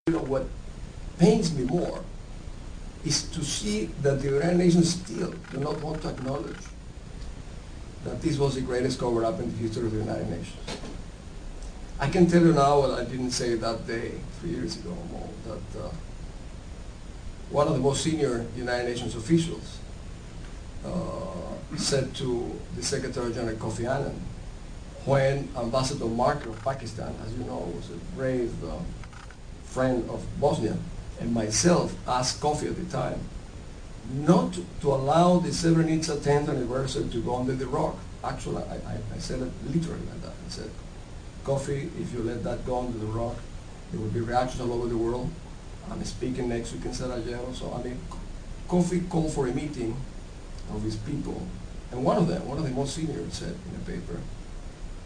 You know, what pains me more is to see that the United Nations still do not want to acknowledge that this was the greatest cover-up in the history of the United Nations. I can tell you now, well, I didn't say it that day, 3 years ago or more, that one of the most senior United Nations officials said to the Secretary General Kofi Annan, when Ambassador Marker of Pakistan, as you know, was a brave friend of Bosnia, and myself asked Kofi at the time not to allow the Srebrenica 10th anniversary to go under the rock. Actually, I said it literally like that. I said, Kofi, if you let that go under the rock, there will be reactions all over the world. I'm speaking next week in Sarajevo. So, I mean, Kofi called for a meeting of his people, and one of the most senior, said in a paper,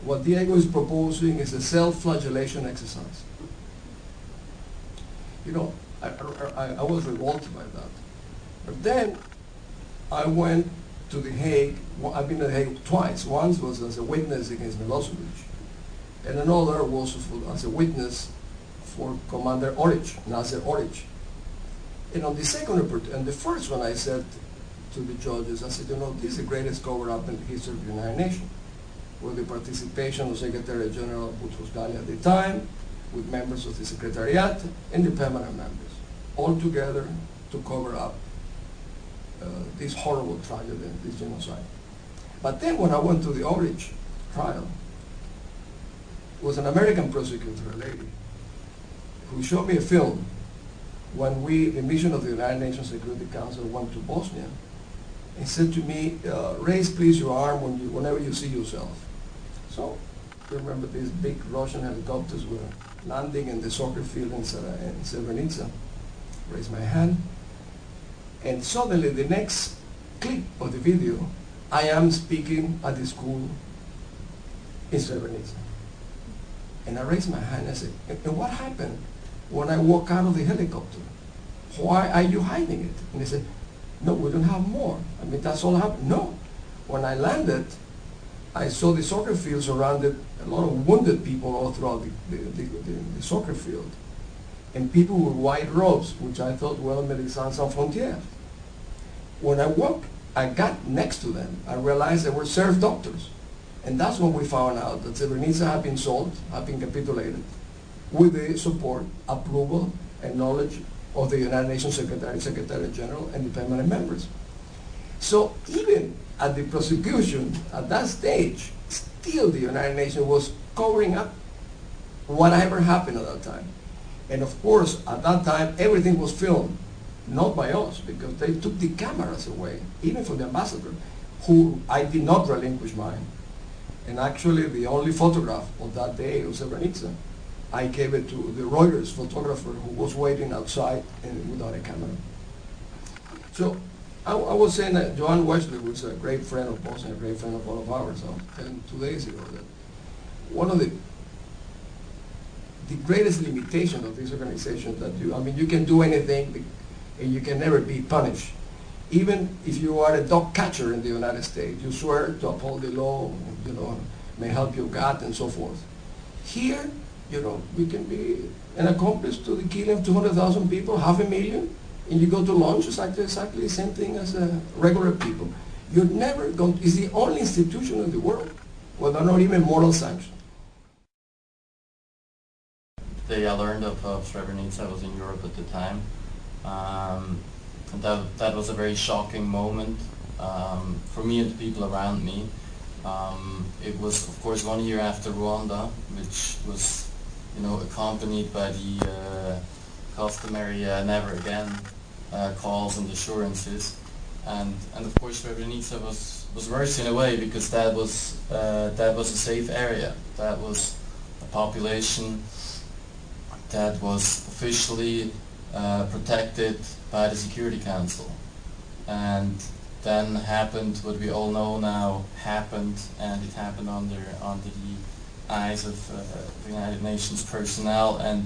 what Diego is proposing is a self-flagellation exercise. You know, I was revolted by that. But then I went to The Hague. Well, I've been to The Hague twice. Once was as a witness against Milosevic, and another was as a witness for Commander Oric, Nasser Oric. And on the second and the first one, I said to the judges, I said, you know, this is the greatest cover-up in the history of the United Nations, with the participation of Secretary General Boutros Ghali at the time, with members of the Secretariat and the permanent members, all together to cover up this horrible tragedy, this genocide. But then when I went to the Oric trial, it was an American prosecutor, a lady, who showed me a film when the mission of the United Nations Security Council went to Bosnia, and said to me, raise please your arm whenever you see yourself. So, you remember these big Russian helicopters were landing in the soccer field in Srebrenica. Raise my hand. And suddenly the next clip of the video, I am speaking at the school in Srebrenica. And I raised my hand and I said, and what happened when I walk out of the helicopter? Why are you hiding it? And they said, no, we don't have more. I mean, that's all happened. No. When I landed, I saw the soccer field surrounded, a lot of wounded people all throughout the soccer field. And people with white robes, which I thought, well, Médecins Sans Frontières. When I got next to them, I realized they were serf doctors. And that's when we found out that Srebrenica had been sold, had been capitulated, with the support, approval, and knowledge of the United Nations Secretary General, and the permanent members. So even at the prosecution, at that stage, still the United Nations was covering up whatever happened at that time. And of course, at that time, everything was filmed, not by us, because they took the cameras away, even from the ambassador, who I did not relinquish mine. And actually, the only photograph of that day of Srebrenica, I gave it to the Reuters photographer who was waiting outside and without a camera. So I was saying that Joan Wesley was a great friend of Bosnia, a great friend of all of ours. I was telling 2 days ago that one of the greatest limitation of this organization that you can do anything and you can never be punished. Even if you are a dog catcher in the United States, you swear to uphold the law, may help your God and so forth. Here, we can be an accomplice to the killing of 200,000 people, 500,000, and you go to lunch, it's exactly the same thing as regular people. You're never going to, it's the only institution in the world where there are not even moral sanctions. The day I learned of Srebrenica, I was in Europe at the time. And that was a very shocking moment for me and the people around me. It was, of course, 1 year after Rwanda, which was, accompanied by the customary never again calls and assurances. And of course, Srebrenica was worse in a way, because that was a safe area. That was a population that was officially protected by the Security Council. And then happened what we all know now happened, and it happened under the eyes of the United Nations personnel, and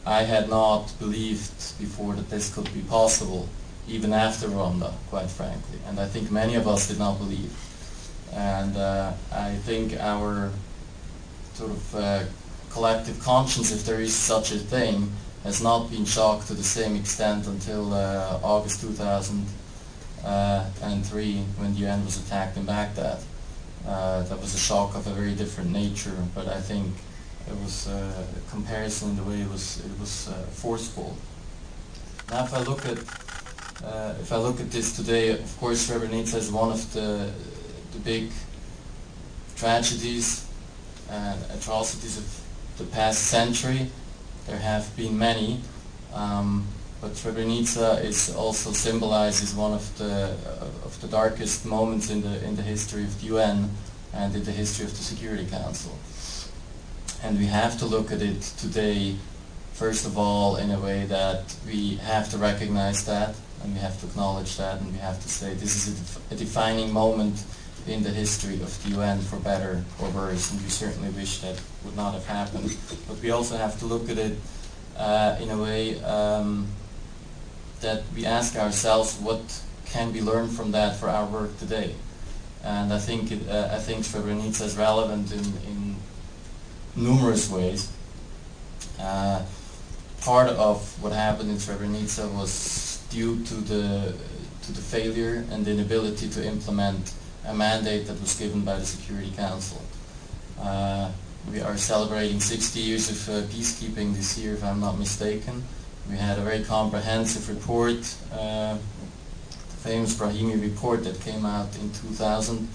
I had not believed before that this could be possible, even after Rwanda, quite frankly. And I think many of us did not believe. And I think our sort of collective conscience, if there is such a thing, has not been shocked to the same extent until August 2003, when the UN was attacked in Baghdad. That was a shock of a very different nature, but I think it was a comparison in the way it was forceful. Now, if I look at this today, of course, Srebrenica is one of the big tragedies and atrocities of the past century. There have been many, but Srebrenica is also symbolizes one of the darkest moments in the history of the UN and in the history of the Security Council. And we have to look at it today, first of all, in a way that we have to recognize that, and we have to acknowledge that, and we have to say this is a defining moment in the history of the UN, for better or worse, and we certainly wish that would not have happened. But we also have to look at it in a way that we ask ourselves, what can we learn from that for our work today? And I think Srebrenica is relevant in numerous ways. Part of what happened in Srebrenica was due to the failure and the inability to implement a mandate that was given by the Security Council. We are celebrating 60 years of peacekeeping this year, if I'm not mistaken. We had a very comprehensive report, the famous Brahimi report that came out in 2000,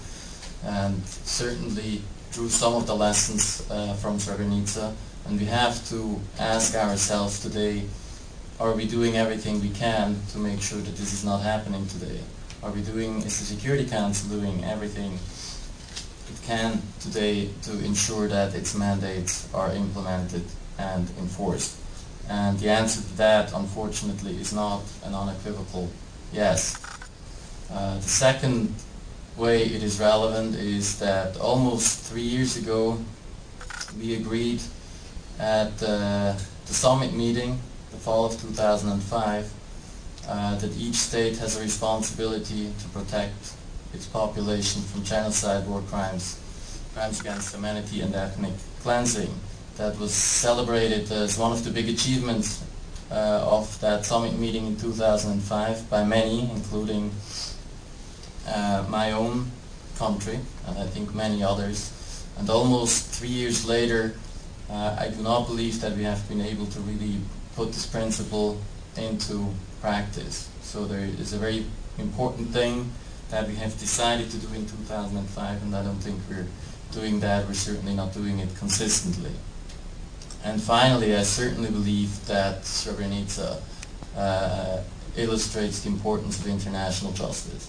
and certainly drew some of the lessons from Srebrenica. And we have to ask ourselves today, are we doing everything we can to make sure that this is not happening today? Is the Security Council doing everything it can today to ensure that its mandates are implemented and enforced? And the answer to that, unfortunately, is not an unequivocal yes. The second way it is relevant is that almost 3 years ago we agreed at the summit meeting, the fall of 2005, that each state has a responsibility to protect its population from genocide, war crimes, crimes against humanity, and ethnic cleansing. That was celebrated as one of the big achievements of that summit meeting in 2005 by many, including my own country, and I think many others. And almost 3 years later, I do not believe that we have been able to really put this principle into practice. So there is a very important thing that we have decided to do in 2005, and I don't think we're doing that. We're certainly not doing it consistently. And finally, I certainly believe that Srebrenica illustrates the importance of international justice.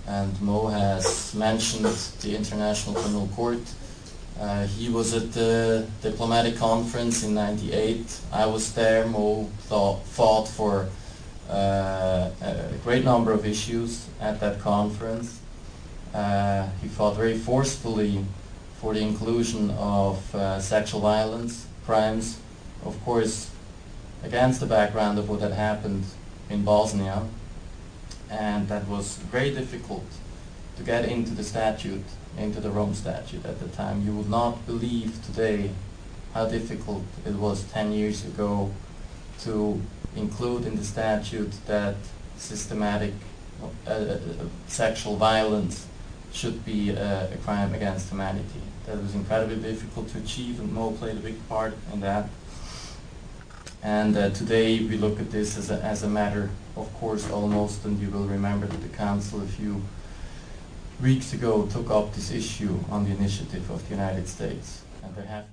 And Mo has mentioned the International Criminal Court. He was at the diplomatic conference in '98. I was there. Mo fought for a great number of issues at that conference. He fought very forcefully for the inclusion of sexual violence crimes, of course, against the background of what had happened in Bosnia, and that was very difficult to get into the statute, into the Rome Statute at the time. You would not believe today how difficult it was 10 years ago to include in the statute that systematic sexual violence should be a crime against humanity. That was incredibly difficult to achieve, and Mo played a big part in that. And today we look at this as a matter, of course, almost, and you will remember that the Council a few weeks ago took up this issue on the initiative of the United States. And there have